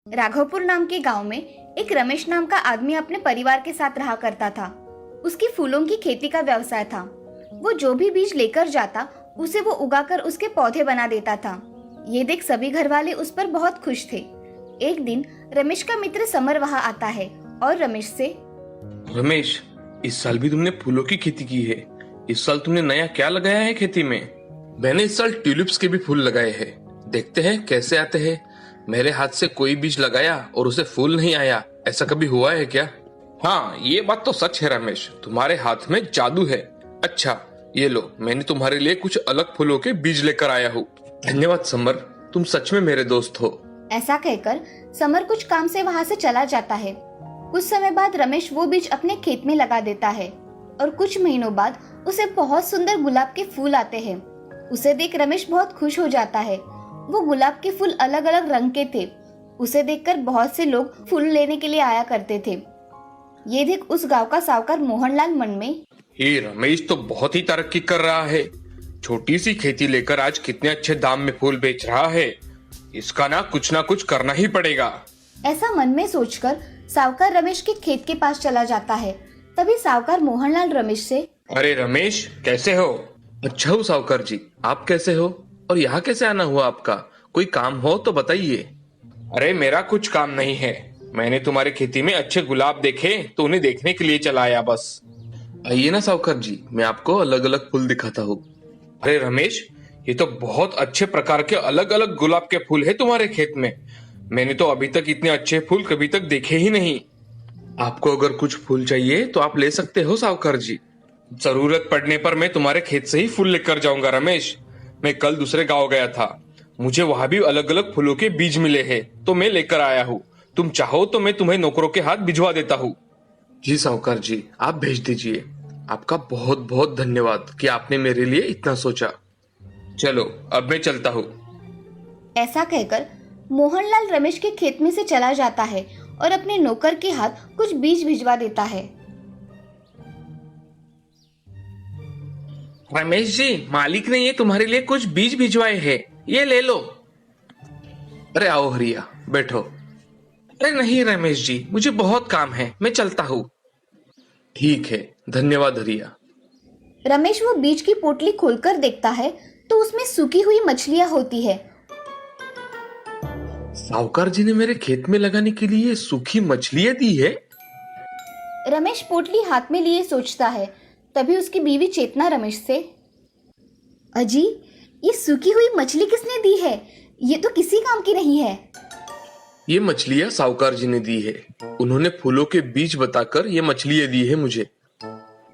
राघवपुर नाम के गांव में एक रमेश नाम का आदमी अपने परिवार के साथ रहा करता था। उसकी फूलों की खेती का व्यवसाय था। वो जो भी बीज लेकर जाता उसे वो उगाकर उसके पौधे बना देता था। ये देख सभी घर वाले उस पर बहुत खुश थे। एक दिन रमेश का मित्र समर वहां आता है और रमेश से, रमेश, इस साल भी तुमने फूलों की खेती की है। इस साल तुमने नया क्या लगाया है खेती में? मैंने इस साल ट्यूलिप्स के भी फूल लगाए हैं। देखते हैं कैसे आते हैं। मेरे हाथ से कोई बीज लगाया और उसे फूल नहीं आया, ऐसा कभी हुआ है क्या? हाँ, ये बात तो सच है रमेश, तुम्हारे हाथ में जादू है। अच्छा, ये लो, मैंने तुम्हारे लिए कुछ अलग फूलों के बीज लेकर आया हूँ। धन्यवाद समर, तुम सच में मेरे दोस्त हो। ऐसा कहकर समर कुछ काम से वहां से चला जाता है। कुछ समय बाद रमेश वो बीज अपने खेत में लगा देता है और कुछ महीनों बाद उसे बहुत सुंदर गुलाब के फूल आते हैं। उसे देख रमेश बहुत खुश हो जाता है। वो गुलाब के फूल अलग अलग रंग के थे। उसे देखकर बहुत से लोग फूल लेने के लिए आया करते थे। ये देख उस गांव का साहूकार मोहनलाल मन में, ये रमेश तो बहुत ही तरक्की कर रहा है। छोटी सी खेती लेकर आज कितने अच्छे दाम में फूल बेच रहा है। इसका ना कुछ करना ही पड़ेगा। ऐसा मन में सोचकर साहूकार रमेश के खेत के पास चला जाता है। तभी साहूकार मोहनलाल रमेश से, अरे रमेश, कैसे हो? अच्छा हूँ साहूकार जी, आप कैसे हो? और यहाँ कैसे आना हुआ आपका? कोई काम हो तो बताइए। अरे मेरा कुछ काम नहीं है, मैंने तुम्हारे खेती में अच्छे गुलाब देखे तो उन्हें देखने के लिए चला आया बस। आइए ना साहूकार जी, मैं आपको अलग अलग फूल दिखाता हूँ। अरे रमेश, ये तो बहुत अच्छे प्रकार के अलग अलग गुलाब के फूल है तुम्हारे खेत में। मैंने तो अभी तक इतने अच्छे फूल कभी तक देखे ही नहीं। आपको अगर कुछ फूल चाहिए तो आप ले सकते हो साहूकार जी। जरूरत पड़ने पर मैं तुम्हारे खेत से ही फूल लेकर जाऊंगा रमेश। मैं कल दूसरे गांव गया था, मुझे वहां भी अलग अलग फूलों के बीज मिले हैं तो मैं लेकर आया हूँ। तुम चाहो तो मैं तुम्हें नौकरों के हाथ भिजवा देता हूँ। जी साहूकार जी, आप भेज दीजिए। आपका बहुत बहुत धन्यवाद कि आपने मेरे लिए इतना सोचा। चलो अब मैं चलता हूँ। ऐसा कहकर मोहनलाल रमेश के खेत में से चला जाता है और अपने नौकर के हाथ कुछ बीज भिजवा देता है। रमेश जी, मालिक ने ये तुम्हारे लिए कुछ बीज भिजवाए हैं, ये ले लो। अरे आओ हरिया, बैठो। अरे नहीं रमेश जी, मुझे बहुत काम है, मैं चलता हूँ। ठीक है, धन्यवाद हरिया। रमेश वो बीज की पोटली खोलकर देखता है तो उसमें सूखी हुई मछलियां होती है। साहूकार जी ने मेरे खेत में लगाने के लिए सूखी मछलियां दी है। रमेश पोटली हाथ में लिए सोचता है। तभी उसकी बीवी चेतना रमेश से, अजी, ये सूखी हुई मछली किसने दी है? ये तो किसी काम की नहीं है। ये मछलियां साहूकार जी ने दी है। उन्होंने फूलों के बीज बताकर ये मछलियां दी है मुझे।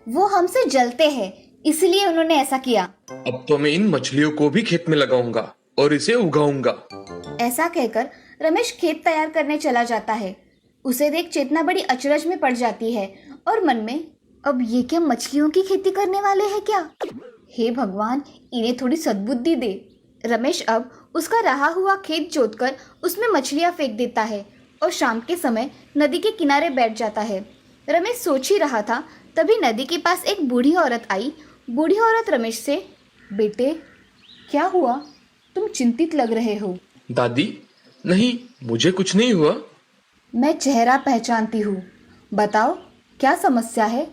वो हमसे जलते हैं, इसलिए उन्होंने ऐसा किया। अब तो मैं इन मछलियों को भी खेत में लगाऊंगा और इसे उगाऊंगा। ऐसा कहकर रमेश खेत तैयार करने चला जाता है। उसे देख चेतना बड़ी अचरज में पड़ जाती है और मन में, अब ये क्या मछलियों की खेती करने वाले हैं क्या? हे भगवान, इन्हें थोड़ी सद्बुद्धि दे। रमेश अब उसका रहा हुआ खेत जोतकर उसमें मछलियां फेंक देता है और शाम के समय नदी के किनारे बैठ जाता है। रमेश सोच ही रहा था, तभी नदी के पास एक बूढ़ी औरत आई। बूढ़ी औरत रमेश से, बेटे, क्या हुआ? तुम चिंतित लग रहे हो। दादी, नहीं, मुझे कुछ नहीं हुआ। मैं चेहरा पहचानती हूँ। बताओ, क्या समस्या है?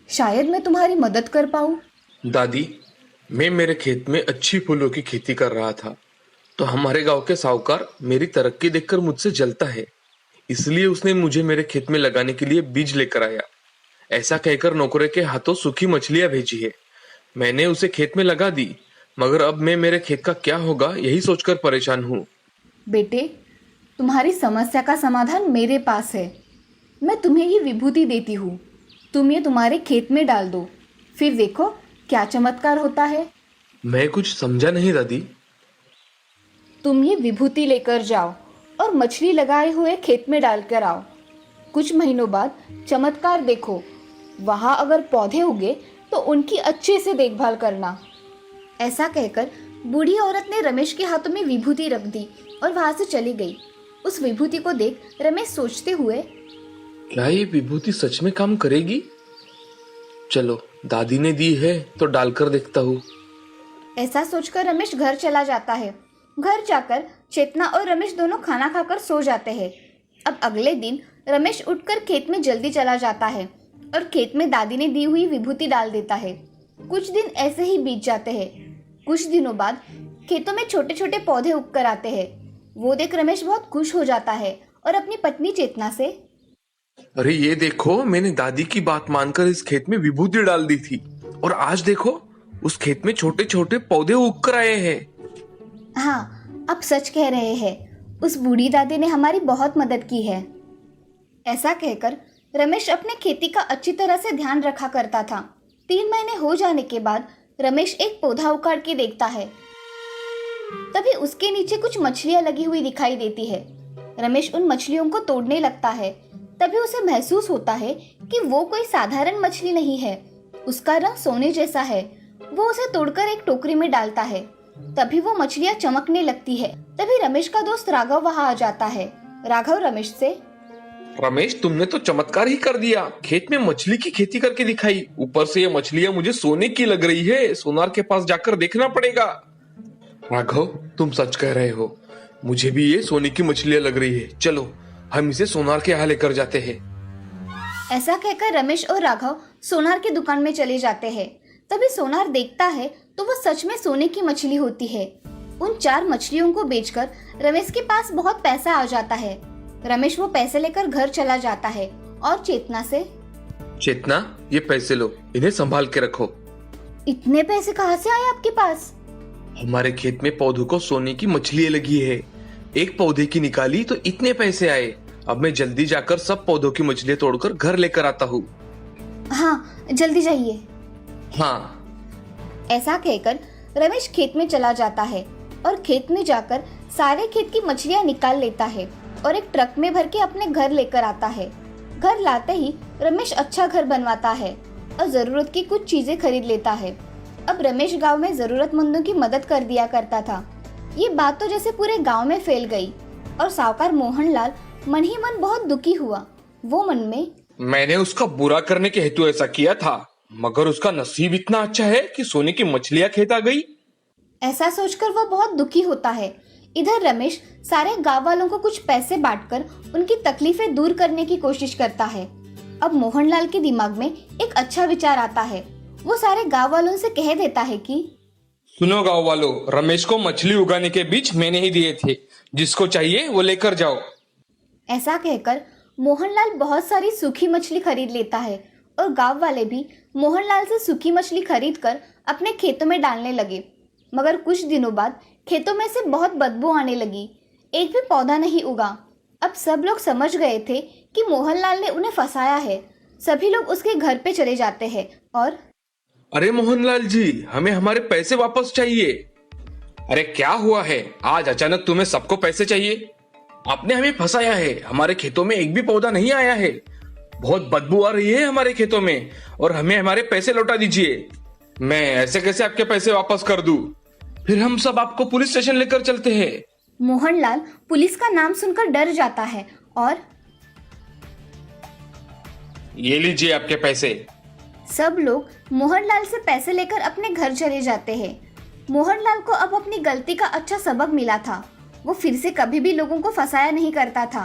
शायद मैं तुम्हारी मदद कर पाऊँ। दादी, मैं मेरे खेत में अच्छी फूलों की खेती कर रहा था तो हमारे गांव के साहूकार मेरी तरक्की देखकर मुझसे जलता है। इसलिए उसने मुझे मेरे खेत में लगाने के लिए बीज लेकर आया। ऐसा कहकर नौकरे के हाथों सूखी मछलियां भेजी है। मैंने उसे खेत में लगा दी, मगर अब मैं मेरे खेत का क्या होगा यही सोचकर परेशान हूँ। बेटे, तुम्हारी समस्या का समाधान मेरे पास है। मैं तुम्हें ये विभूति देती हूँ। तुम ये तुम्हारे खेत में डाल दो, फिर देखो क्या चमत्कार होता है। मैं कुछ समझा नहीं दादी। तुम ये विभूति लेकर जाओ और मछली लगाए हुए खेत में डालकर आओ। कुछ महीनों बाद चमत्कार देखो। वहाँ अगर पौधे उगे तो उनकी अच्छे से देखभाल करना। ऐसा कहकर बूढ़ी औरत ने रमेश के हाथों में विभूति रख दी और वहां से चली गई। उस विभूति को देख रमेश सोचते हुए, क्या ये विभूति सच में काम करेगी? चलो, दादी ने दी है तो डालकर देखता हूँ। ऐसा सोचकर रमेश घर चला जाता है। घर जाकर चेतना और रमेश दोनों खाना खाकर सो जाते हैं। अब अगले दिन रमेश उठकर खेत में जल्दी चला जाता है और खेत में दादी ने दी हुई विभूति डाल देता है। कुछ दिन ऐसे ही बीत जाते हैं। कुछ दिनों बाद खेतों में छोटे छोटे पौधे उगकर आते हैं। वो देख रमेश बहुत खुश हो जाता है और अपनी पत्नी चेतना से, अरे ये देखो, मैंने दादी की बात मानकर इस खेत में विभूति डाल दी थी और आज देखो उस खेत में छोटे छोटे पौधे उग कर आए हैं। हाँ, आप सच कह रहे हैं, उस बूढ़ी दादी ने हमारी बहुत मदद की है। ऐसा कहकर रमेश अपने खेती का अच्छी तरह से ध्यान रखा करता था। 3 महीने हो जाने के बाद रमेश एक पौधा उखाड़ के देखता है। तभी उसके नीचे कुछ मछलियां लगी हुई दिखाई देती है। रमेश उन मछलियों को तोड़ने लगता है। तभी उसे महसूस होता है कि वो कोई साधारण मछली नहीं है, उसका रंग सोने जैसा है। वो उसे तोड़कर एक टोकरी में डालता है। तभी वो मछलियां चमकने लगती है। तभी रमेश का दोस्त राघव वहां आ जाता है। राघव रमेश से, रमेश, तुमने तो चमत्कार ही कर दिया। खेत में मछली की खेती करके दिखाई। ऊपर से ये मछलियां मुझे सोने की लग रही है। सोनार के पास जाकर देखना पड़ेगा। राघव, तुम सच कह रहे हो, मुझे भी ये सोने की मछलियां लग रही है। चलो हम इसे सोनार के यहाँ लेकर जाते हैं। ऐसा कहकर रमेश और राघव सोनार की दुकान में चले जाते हैं। तभी सोनार देखता है तो वो सच में सोने की मछली होती है। उन 4 मछलियों को बेचकर रमेश के पास बहुत पैसा आ जाता है। रमेश वो पैसे लेकर घर चला जाता है और चेतना से, चेतना, ये पैसे लो, इन्हें संभाल के रखो। इतने पैसे कहाँ से आए आपके पास? हमारे खेत में पौधों को सोने की मछलियां लगी है। एक पौधे की निकाली तो इतने पैसे आए। अब मैं जल्दी जाकर सब पौधों की मछलियां तोड़कर घर लेकर आता हूँ। हाँ, जल्दी जाइए। हाँ। ऐसा कहकर रमेश खेत में चला जाता है और खेत में जाकर सारे खेत की मछलियां निकाल लेता है और एक ट्रक में भर के अपने घर लेकर आता है। घर लाते ही रमेश अच्छा घर बनवाता है और जरूरत की कुछ चीजें खरीद लेता है। अब रमेश गांव में जरूरतमंदों की मदद कर दिया करता था। ये बात तो जैसे पूरे गांव में फैल गई और साहूकार मोहनलाल मन ही मन बहुत दुखी हुआ। वो मन में, मैंने उसका बुरा करने के हेतु ऐसा किया था, मगर उसका नसीब इतना अच्छा है कि सोने की मछलियां खेत आ गई। ऐसा सोचकर वो बहुत दुखी होता है। इधर रमेश सारे गांव वालों को कुछ पैसे बांटकर उनकी तकलीफें दूर करने की कोशिश करता है। अब मोहनलाल के दिमाग में एक अच्छा विचार आता है। वो सारे गांव वालों से कह देता है कि, सुनो गांव वालों, रमेश को मछली उगाने के बीज मैंने ही दिए थे। जिसको चाहिए वो लेकर जाओ। ऐसा कहकर मोहनलाल बहुत सारी सूखी मछली खरीद लेता है और गांव वाले भी मोहनलाल से सूखी मछली खरीद कर अपने खेतों में डालने लगे। मगर कुछ दिनों बाद खेतों में से बहुत बदबू आने लगी। एक भी पौधा नहीं उगा। अब सब लोग समझ गए थे कि मोहनलाल ने उन्हें फंसाया है। सभी लोग उसके घर पे चले जाते हैं और, अरे मोहनलाल जी, हमें हमारे पैसे वापस चाहिए। अरे क्या हुआ है, आज अचानक तुम्हें सबको पैसे चाहिए? आपने हमें फंसाया है। हमारे खेतों में एक भी पौधा नहीं आया है। बहुत बदबू आ रही है हमारे खेतों में और हमें हमारे पैसे लौटा दीजिए। मैं ऐसे कैसे आपके पैसे वापस कर दूं? फिर हम सब आपको पुलिस स्टेशन लेकर चलते हैं। मोहनलाल पुलिस का नाम सुनकर डर जाता है और, ये लीजिए आपके पैसे। सब लोग मोहनलाल से पैसे लेकर अपने घर चले जाते हैं। मोहनलाल को अब अपनी गलती का अच्छा सबक मिला था। वो फिर से कभी भी लोगों को फंसाया नहीं करता था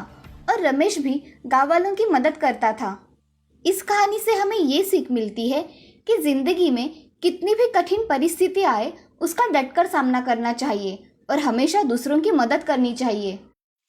और रमेश भी गांव वालों की मदद करता था। इस कहानी से हमें ये सीख मिलती है कि जिंदगी में कितनी भी कठिन परिस्थिति आए, उसका डटकर सामना करना चाहिए और हमेशा दूसरों की मदद करनी चाहिए।